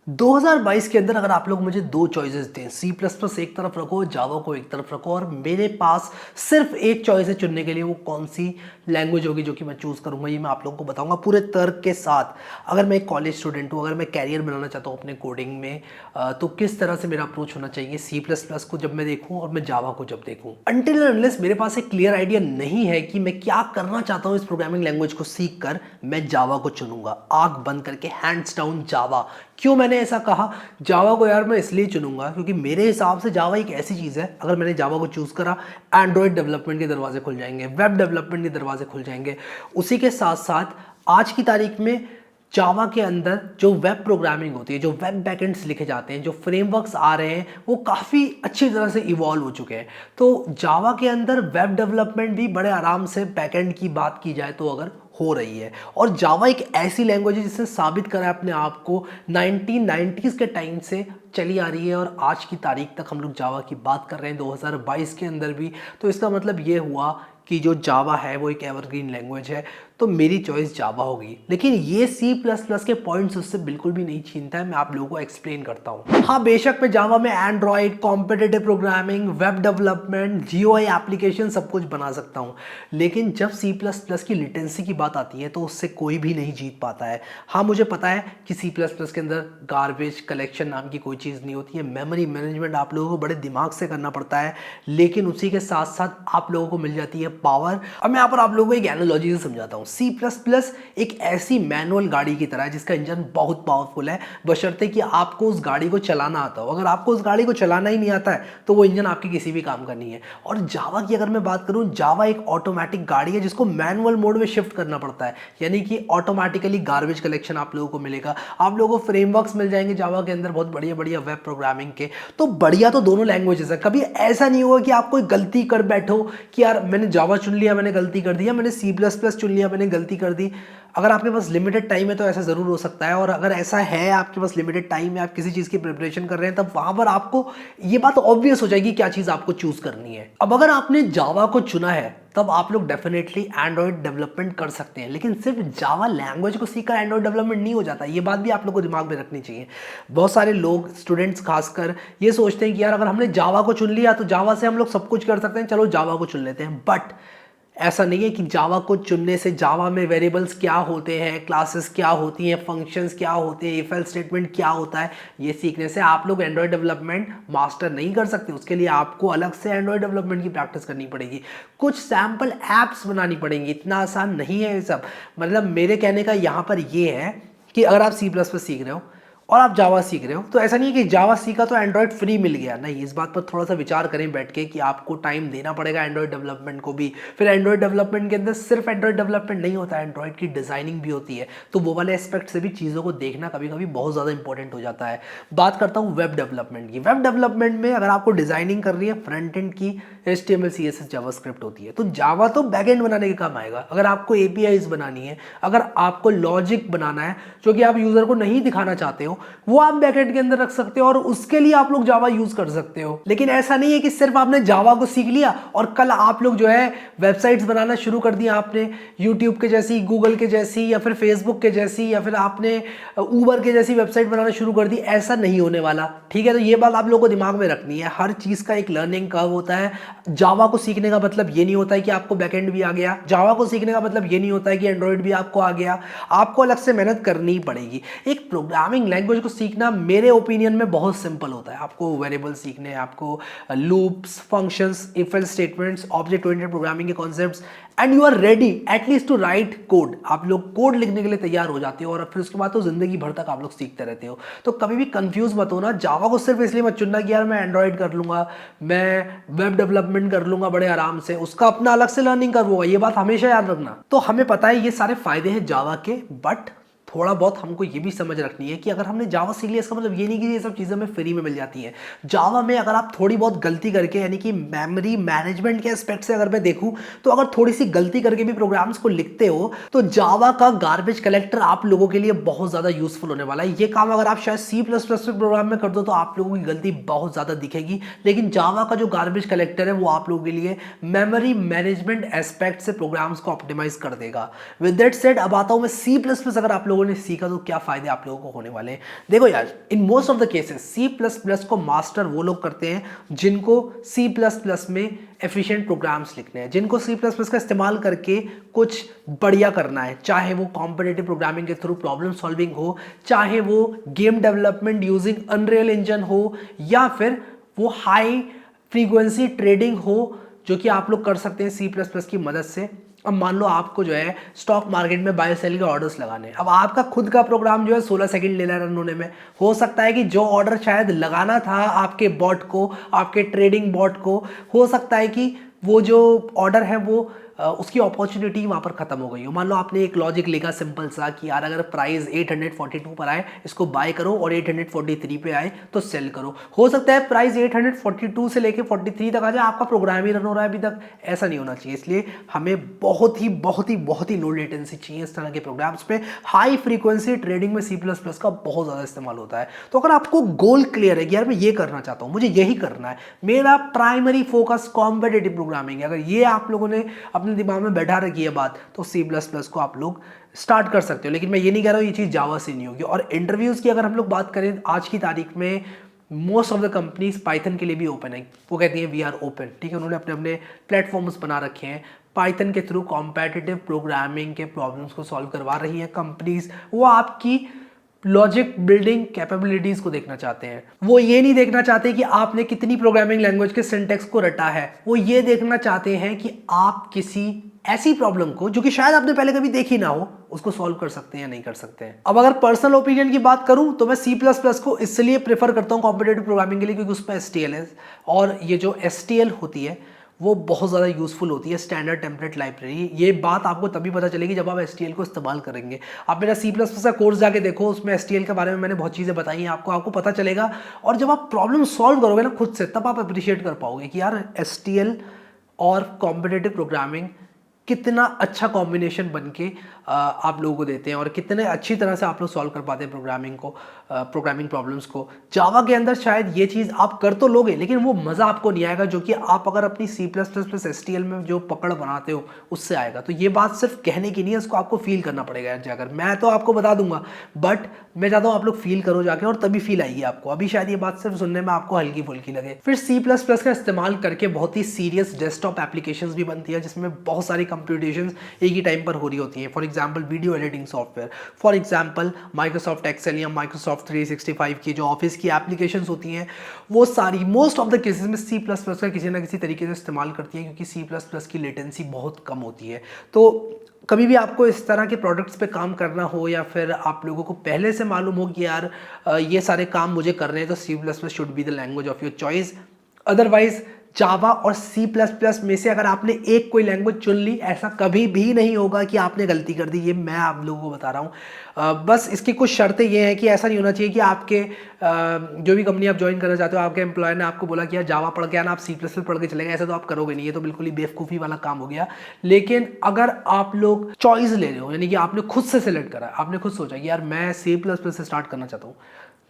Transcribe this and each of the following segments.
2022 के अंदर अगर आप लोग मुझे दो चॉइसेस दें, सी प्लस प्लस एक तरफ रखो, जावा को एक तरफ रखो, और मेरे पास सिर्फ एक चॉइस है चुनने के लिए, वो कौन सी लैंग्वेज होगी जो कि मैं चूज़ करूंगा, ये मैं आप लोगों को बताऊंगा पूरे तर्क के साथ। अगर मैं एक कॉलेज स्टूडेंट हूँ, अगर मैं कैरियर बनाना चाहता हूँ अपने कोडिंग में, तो किस तरह से मेरा अप्रोच होना चाहिए सी प्लस प्लस को जब मैं देखूँ और मैं जावा को जब देखूँ। अनटिल अनलेस मेरे पास एक क्लियर आइडिया नहीं है कि मैं क्या करना चाहता हूँ इस प्रोग्रामिंग लैंग्वेज को सीख कर, मैं जावा को चुनूंगा आंख बंद करके, हैंड्स डाउन जावा। क्यों मैंने ऐसा कहा? जावा को यार मैं इसलिए चुनूंगा क्योंकि मेरे हिसाब से जावा एक ऐसी चीज़ है, अगर मैंने जावा को चूज़ करा, एंड्रॉयड डेवलपमेंट के दरवाजे खुल जाएंगे, वेब डेवलपमेंट के दरवाजे खुल जाएंगे। उसी के साथ साथ आज की तारीख में जावा के अंदर जो वेब प्रोग्रामिंग होती है, जो वेब बैकएंड्स लिखे जाते हैं, जो फ्रेमवर्क्स आ रहे हैं, वो काफ़ी अच्छी तरह से इवॉल्व हो चुके हैं। तो जावा के अंदर वेब डेवलपमेंट भी बड़े आराम से बैकएंड की बात की जाए तो अगर हो रही है। और जावा एक ऐसी लैंग्वेज है जिसने साबित करा है अपने आप को, 1990s के टाइम से चली आ रही है और आज की तारीख तक हम लोग जावा की बात कर रहे हैं 2022 के अंदर भी। तो इसका मतलब ये हुआ कि जो जावा है वो एक एवरग्रीन लैंग्वेज है, तो मेरी चॉइस जावा होगी। लेकिन ये सी प्लस प्लस के पॉइंट्स उससे बिल्कुल भी नहीं छीनता है, मैं आप लोगों को एक्सप्लेन करता हूँ। हाँ, बेशक मैं जावा में Android, competitive programming, web development, GUI application सब कुछ बना सकता हूँ, लेकिन जब सी प्लस प्लस की लिटेंसी की बात आती है तो उससे कोई भी नहीं जीत पाता है। हाँ, मुझे पता है कि सी प्लस प्लस के अंदर गार्बेज कलेक्शन नाम की कोई चीज़ नहीं होती है, मेमोरी मैनेजमेंट आप लोगों को बड़े दिमाग से करना पड़ता है, लेकिन उसी के साथ साथ आप लोगों को मिल जाती है पावर। अब मैं यहाँ पर आप लोगों को एक एनालॉजी से समझाता हूँ। सी प्लस प्लस एक ऐसी मैनुअल गाड़ी की तरह है जिसका इंजन बहुत पावरफुल है, बशर्ते कि आपको उस गाड़ी को चलाना आता हो। अगर आपको उस गाड़ी को चलाना ही नहीं आता है तो वो इंजन आपके किसी भी काम का नहीं है। और जावा की अगर मैं बात करूँ, जावा एक ऑटोमेटिक गाड़ी है जिसको मैनुअल मोड में शिफ्ट करना पड़ता है, यानी कि ऑटोमेटिकली गार्बेज कलेक्शन आप लोगों को मिलेगा। आप लोगों को फ्रेमवर्क्स मिल जाएंगे जावा के अंदर बहुत बढ़िया बढ़िया वेब प्रोग्रामिंग के। तो बढ़िया तो दोनों लैंग्वेजेस है, कभी ऐसा नहीं होगा कि आप कोई गलती कर बैठो कि यार मैंने जावा चुन लिया मैंने गलती कर दी, या मैंने सी प्लस प्लस चुन लिया मैंने गलती कर दी। अगर आपके पास लिमिटेड टाइम है तो ऐसा ज़रूर हो सकता है, और अगर ऐसा है आपके पास लिमिटेड टाइम है, आप किसी चीज़ की प्रिपरेशन कर रहे हैं, तब वहाँ पर आपको ये बात ऑब्वियस हो जाएगी क्या चीज़ आपको चूज़ करनी है। अब अगर आपने जावा को चुना है तब आप लोग डेफिनेटली एंड्रॉयड डेवलपमेंट कर सकते हैं, लेकिन सिर्फ जावा लैंग्वेज को सीखकर एंड्रॉयड डेवलपमेंट नहीं हो जाता, ये बात भी आप लोग को दिमाग में रखनी चाहिए। बहुत सारे लोग, स्टूडेंट्स खासकर, ये सोचते हैं कि यार अगर हमने जावा को चुन लिया तो जावा से हम लोग सब कुछ कर सकते हैं, चलो जावा को चुन लेते हैं। बट ऐसा नहीं है कि जावा को चुनने से जावा में वेरिएबल्स क्या होते हैं, क्लासेस क्या होती हैं, फंक्शंस क्या होते हैं, इफ एल्स स्टेटमेंट क्या होता है, ये सीखने से आप लोग एंड्रॉयड डेवलपमेंट मास्टर नहीं कर सकते। उसके लिए आपको अलग से एंड्रॉयड डेवलपमेंट की प्रैक्टिस करनी पड़ेगी, कुछ सैम्पल ऐप्स बनानी पड़ेंगी। इतना आसान नहीं है ये सब। मतलब मेरे कहने का यहाँ पर ये है कि अगर आप सी प्लस प्लस सीख रहे हो और आप जावा सीख रहे हो, तो ऐसा नहीं है कि जावा सीखा तो एंड्रॉयड फ्री मिल गया। नहीं, इस बात पर थोड़ा सा विचार करें बैठ के कि आपको टाइम देना पड़ेगा एंड्रॉयड डेवलपमेंट को भी। फिर एंड्रॉयड डेवलपमेंट के अंदर सिर्फ एंड्रॉयड डेवलपमेंट नहीं होता है, एंड्रॉयड की डिजाइनिंग भी होती है। तो वो वाले एस्पेक्ट से भी चीज़ों को देखना कभी कभी बहुत ज़्यादा इंपॉर्टेंट हो जाता है। बात करता हूँ वेब डेवलपमेंट की। वेब डेवलपमेंट में अगर आपको डिजाइनिंग कर रही है, फ्रंट एंड की HTML CSS जावास्क्रिप्ट होती है, तो जावा तो बैक एंड बनाने के काम आएगा। अगर आपको APIs बनानी है, अगर आपको लॉजिक बनाना है जो कि आप यूजर को नहीं दिखाना चाहते हो, वो आप बैकएंड के अंदर रख सकते हो और उसके लिए आप लोग जावा यूज कर सकते हो। लेकिन ऐसा नहीं है कि सिर्फ आपने जावा को सीख लिया और कल आप लोग जो है वेबसाइट्स बनाना शुरू कर दिया, आपने यूट्यूब के जैसी, गूगल के जैसी, या फिर फेसबुक के जैसी, या फिर आपने ऊबर के जैसी वेबसाइट बनाना शुरू कर दी। ऐसा नहीं होने वाला, ठीक है? तो ये बात आप लोगों को दिमाग में रखनी है। हर चीज का एक लर्निंग कर्व होता है। जावा को सीखने का मतलब ये नहीं होता है कि आपको बैकएंड भी आ गया, जावा को सीखने का मतलब ये नहीं होता है कि एंड्रॉइड भी आपको आ गया। आपको अलग से मेहनत करनी ही पड़ेगी। एक प्रोग्रामिंग लैंग्वेज को सीखना मेरे ओपिनियन में बहुत सिंपल होता है। आपको वेरिएबल सीखने हैं, आपको loops, functions, if else statements, object oriented programming के concepts, and you are ready at least to write code. आप लोग कोड लिखने के लिए तैयार हो जाते हो और फिर उसके बाद तो जिंदगी भर तक आप लोग सीखते रहते हो। तो कभी भी कंफ्यूज मत होना। जावा को सिर्फ इसलिए मत चुनना कि यार मैं एंड्रॉइड कर लूंगा, मैं वेब डेवलपमेंट कर लूंगा बड़े आराम से, उसका अपना अलग से लर्निंग कर्व होगा। ये बात हमेशा याद रखना। तो हमें पता है ये सारे फायदे हैं जावा के, बट थोड़ा बहुत हमको ये भी समझ रखनी है कि अगर हमने जावा सीख लिया, इसका मतलब ये नहीं कि ये सब चीज़ें हमें फ्री में मिल जाती हैं। जावा में अगर आप थोड़ी बहुत गलती करके, यानी कि मेमोरी मैनेजमेंट के एस्पेक्ट से अगर मैं देखूं, तो अगर थोड़ी सी गलती करके भी प्रोग्राम्स को लिखते हो तो जावा का गार्बेज कलेक्टर आप लोगों के लिए बहुत ज़्यादा यूजफुल होने वाला है। ये काम अगर आप शायद सी प्लस प्लस प्रोग्राम में कर दो तो आप लोगों की गलती बहुत ज़्यादा दिखेगी, लेकिन जावा का जो गार्बेज कलेक्टर है वो आप लोगों के लिए मेमोरी मैनेजमेंट एस्पेक्ट से प्रोग्राम्स को ऑप्टिमाइज कर देगा। विद दैट सेड, अब आता हूं मैं सी प्लस प्लस। अगर आप लोगों लोगों ने सीखा तो क्या फायदे आप लोगों को होने वाले हैं। देखो यार, in most of the cases C plus plus को मास्टर वो लोग करते हैं जिनको सी प्लस प्लस में एफिशिएंट प्रोग्राम्स लिखने हैं, जिनको सी प्लस प्लस का इस्तेमाल करके कुछ बढ़िया करना है, चाहे वो कॉम्पिटिटिव प्रोग्रामिंग के थ्रू प्रॉब्लम सॉल्विंग हो, चाहे वो game development using unreal engine हो, या फिर वो हाई फ्रीक्वेंसी ट्रेडिंग हो जो कि आप लोग कर सकते हैं सी प्लस प्लस की मदद से। अब मान लो आपको जो है स्टॉक मार्केट में बाय सेल के ऑर्डर्स लगाने हैं, अब आपका खुद का प्रोग्राम जो है 16 सेकंड ले रहा है रन होने में। हो सकता है कि जो ऑर्डर शायद लगाना था आपके बॉट को, आपके ट्रेडिंग बॉट को, हो सकता है कि वो जो ऑर्डर है वो उसकी अपॉर्चुनिटी वहाँ पर खत्म हो गई हो। मान लो आपने एक लॉजिक लिखा सिंपल सा कि यार अगर प्राइस 842 पर आए इसको बाय करो और 843 पे आए तो सेल करो। हो सकता है प्राइस 842 से लेके 43 तक आ जाए, आपका प्रोग्राम ही रन हो रहा है अभी तक। ऐसा नहीं होना चाहिए, इसलिए हमें बहुत ही लो लेटेंसी चाहिए इस तरह के प्रोग्राम्स पे। हाई फ्रीक्वेंसी ट्रेडिंग में सी प्लस प्लस का बहुत ज़्यादा इस्तेमाल होता है। तो अगर आपको गोल क्लियर है कि यार मैं ये करना चाहता हूँ, मुझे यही करना है, मेरा प्राइमरी फोकस कॉम्पिटिटिव प्रोग्रामिंग है, अगर ये आप लोगों ने अपने दिमाग में बैठा रखी है बात, तो सी प्लस प्लस को आप लोग स्टार्ट कर सकते हो। लेकिन मैं ये नहीं कह रहा हूँ ये चीज़ जावा से नहीं होगी। और इंटरव्यूज़ की अगर हम लोग बात करें आज की तारीख में, most of the companies Python के लिए भी ओपन है। वो कहती हैं वी आर ओपन, ठीक है। उन्होंने अपने अपने प्लेटफॉर्म्स बना रखे हैं, पाइथन के थ्रू कॉम्पिटिटिव प्रोग्रामिंग के प्रॉब्लम्स को सॉल्व करवा रही हैं कंपनीज। वो आपकी लॉजिक बिल्डिंग कैपेबिलिटीज को देखना चाहते हैं, वो ये नहीं देखना चाहते कि आपने कितनी प्रोग्रामिंग लैंग्वेज के सिंटेक्स को रटा है, वो ये देखना चाहते हैं कि आप किसी ऐसी प्रॉब्लम को जो कि शायद आपने पहले कभी देखी ना हो उसको सॉल्व कर सकते हैं या नहीं कर सकते हैं। अब अगर पर्सनल ओपिनियन की बात करूं तो मैं सी प्लस प्लस को इसलिए प्रेफर करता हूं कॉम्पिटिटिव प्रोग्रामिंग के लिए क्योंकि उसमें एसटीएल है, और ये जो एसटीएल होती है वो बहुत ज़्यादा यूज़फुल होती है, स्टैंडर्ड टेम्पलेट लाइब्रेरी। ये बात आपको तभी पता चलेगी जब आप एसटीएल को इस्तेमाल करेंगे। आप मेरा सी प्लस प्लस का कोर्स जाके देखो, उसमें एसटीएल के बारे में मैंने बहुत चीज़ें बताई हैं आपको पता चलेगा। और जब आप प्रॉब्लम सॉल्व करोगे ना खुद से, तब आप अप्रिशिएट कर पाओगे कि यार एसटीएल और कॉम्पिटिटिव प्रोग्रामिंग कितना अच्छा कॉम्बिनेशन बनके आप लोगों को देते हैं, और कितने अच्छी तरह से आप लोग सॉल्व कर पाते हैं प्रोग्रामिंग प्रॉब्लम्स को। जावा के अंदर शायद ये चीज़ आप कर तो लोगे, लेकिन वो मज़ा आपको नहीं आएगा जो कि आप अगर अपनी C plus plus plus STL में जो पकड़ बनाते हो उससे आएगा। तो ये बात सिर्फ कहने की नहीं है, इसको आपको फील करना पड़ेगा जाकर। मैं तो आपको बता दूंगा, बट मैं चाहता हूँ आप लोग फील करो जाके, और तभी फील आएगी आपको। अभी शायद ये बात सिर्फ सुनने में आपको हल्की फुल्की लगे। फिर सी प्लस प्लस का इस्तेमाल करके बहुत ही सीरियस डेस्कटॉप एप्लीकेशन भी बनती है, जिसमें बहुत सारी कंप्यूटेशन एक ही टाइम पर हो रही होती है। For example video editing software, for example Microsoft Excel या माइक्रोसॉफ्ट 365 की जो ऑफिस की एप्लीकेशंस होती हैं, वो सारी मोस्ट ऑफ द केसेस में सी प्लस प्लस का किसी ना किसी तरीके से इस्तेमाल करती हैं, क्योंकि सी प्लस प्लस की लेटेंसी बहुत कम होती है। तो कभी भी आपको इस तरह के प्रोडक्ट्स पे काम करना हो, या फिर आप लोगों को पहले से मालूम हो कि यार ये सारे काम मुझे करने हैं, तो C plus plus should be the language of your choice. Otherwise Java और सी प्लस प्लस में से अगर आपने एक कोई लैंग्वेज चुन ली, ऐसा कभी भी नहीं होगा कि आपने गलती कर दी। ये मैं आप लोगों को बता रहा हूँ। बस इसकी कुछ शर्तें ये हैं कि ऐसा नहीं होना चाहिए कि आपके जो भी कंपनी आप ज्वाइन करना चाहते हो, आपके एम्प्लॉयर ने आपको बोला कि यार जावा पढ़ के आना, आप सी प्लस प्लस पढ़ के चलेंगे। ऐसा तो आप करोगे नहीं, ये तो बिल्कुल ही बेवकूफ़ी वाला काम हो गया। लेकिन अगर आप लोग चॉइस ले रहे हो, यानी कि आपने खुद से सिलेक्ट करा, आपने खुद सोचा कि यार मैं सी प्लस प्लस से स्टार्ट करना चाहता हूँ,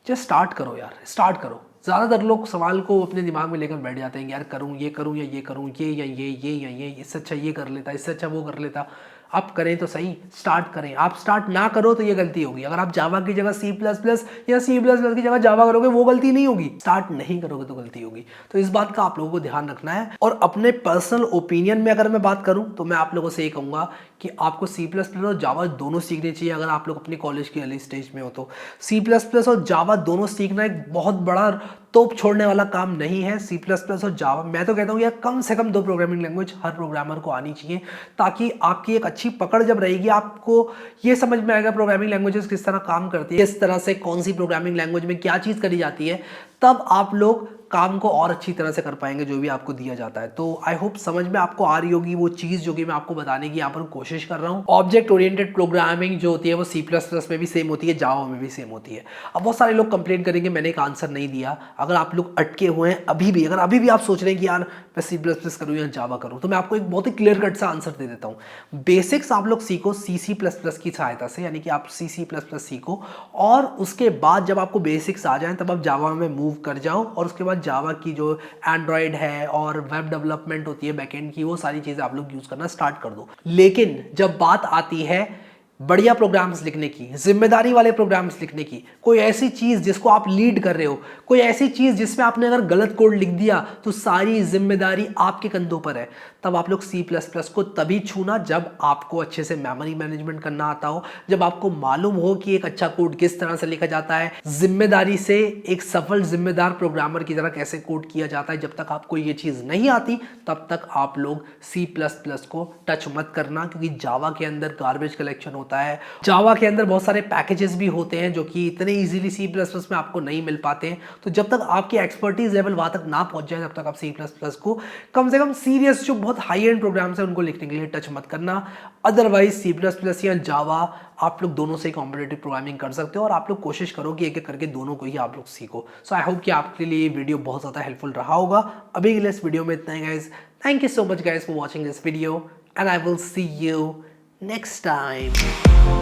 जस्ट स्टार्ट करो यार, स्टार्ट करो। ज़्यादातर लोग सवाल को अपने दिमाग में लेकर बैठ जाते हैं कि यार करूँ या ये करूँ, ये या ये, इससे अच्छा ये कर लेता, इससे अच्छा वो कर लेता। आप करें तो सही, स्टार्ट करें। आप स्टार्ट ना करो तो ये गलती होगी। अगर आप जावा की जगह सी प्लस प्लस या सी प्लस प्लस की जगह जावा करोगे, वो गलती नहीं होगी। स्टार्ट नहीं करोगे तो गलती होगी। तो इस बात का आप लोगों को ध्यान रखना है। और अपने पर्सनल ओपिनियन में अगर मैं बात करूं तो मैं आप लोगों से ये कहूँगा कि आपको सी प्लस प्लस और जावा दोनों सीखने चाहिए। अगर आप लोग अपनी कॉलेज की अर्ली स्टेज में हो तो सी प्लस प्लस और जावा दोनों सीखना एक बहुत बड़ा तोप छोड़ने वाला काम नहीं है। सी प्लस प्लस और जावा, मैं तो कहता हूँ यार कम से कम 2 प्रोग्रामिंग लैंग्वेज हर प्रोग्रामर को आनी चाहिए, ताकि आपकी एक अच्छी पकड़ जब रहेगी, आपको ये समझ में आएगा प्रोग्रामिंग लैंग्वेजेस किस तरह काम करती है, किस तरह से कौन सी प्रोग्रामिंग लैंग्वेज में क्या चीज़ करी जाती है, तब आप लोग काम को और अच्छी तरह से कर पाएंगे जो भी आपको दिया जाता है। तो आई होप समझ में आपको आ रही होगी वो चीज़ जो कि मैं आपको बताने की यहाँ पर कोशिश कर रहा हूँ। ऑब्जेक्ट ओरिएंटेड प्रोग्रामिंग जो होती है वो सी प्लस प्लस में भी सेम होती है, जावा में भी सेम होती है। अब बहुत सारे लोग कंप्लेन करेंगे मैंने एक आंसर नहीं दिया। अगर आप लोग अटके हुए हैं अभी भी आप सोच रहे हैं कि यार मैं सी प्लस प्लस करूँ या जावा करूँ, तो मैं आपको एक बहुत ही क्लियर कट सा आंसर दे देता हूँ। बेसिक्स आप लोग सीखो सी प्लस प्लस की सहायता से, यानी कि आप सी प्लस प्लस सीखो, और उसके बाद जब आपको बेसिक्स आ जाएं तब आप जावा में मूव कर जाओ, और उसके बाद जावा की जो एंड्रॉयड है और वेब डेवलपमेंट होती है बैकएंड की, वो सारी चीज़ें आप लोग यूज़ करना स्टार्ट कर दो। लेकिन जब बात आती है बढ़िया प्रोग्राम्स लिखने की, जिम्मेदारी वाले प्रोग्राम्स लिखने की, कोई ऐसी चीज़ जिसको आप लीड कर रहे हो, कोई ऐसी चीज़ जिसमें आपने अगर गलत कोड लिख दिया तो सारी जिम्मेदारी आपके कंधों पर है, तब आप लोग C++ को तभी छूना जब आपको अच्छे से मेमोरी मैनेजमेंट करना आता हो, जब आपको मालूम हो कि एक अच्छा कोड किस तरह से लिखा जाता है, जिम्मेदारी से एक सफल जिम्मेदार प्रोग्रामर की तरह कैसे कोड किया जाता है। जब तक आपको ये चीज़ नहीं आती तब तक आप लोग C++ को टच मत करना, क्योंकि जावा के अंदर गार्बेज कलेक्शन होता है। जावा के अंदर बहुत सारे पैकेजेस भी होते हैं जो कि इतने इजीली C++ में आपको नहीं मिल पाते हैं। तो जब तक आपकी एक्सपर्टीज लेवल वहां तक ना पहुंच जाए, तब तक आप C++ को कम से कम सीरियस जो बहुत हाई एंड प्रोग्राम्स हैं उनको लिखने के लिए टच मत करना। अदरवाइज C++ या जावा आप लोग दोनों से कॉम्पिटिटिव प्रोग्रामिंग कर सकते हो, और आप लोग कोशिश करो कि एक एक करके दोनों को ही आप लोग सीखो। सो आई होप कि आपके लिए ये वीडियो बहुत ज़्यादा हेल्पफुल रहा होगा। अभी के लिए इस वीडियो में इतना ही guys. Thank you so much guys for watching this video and I will see you next time.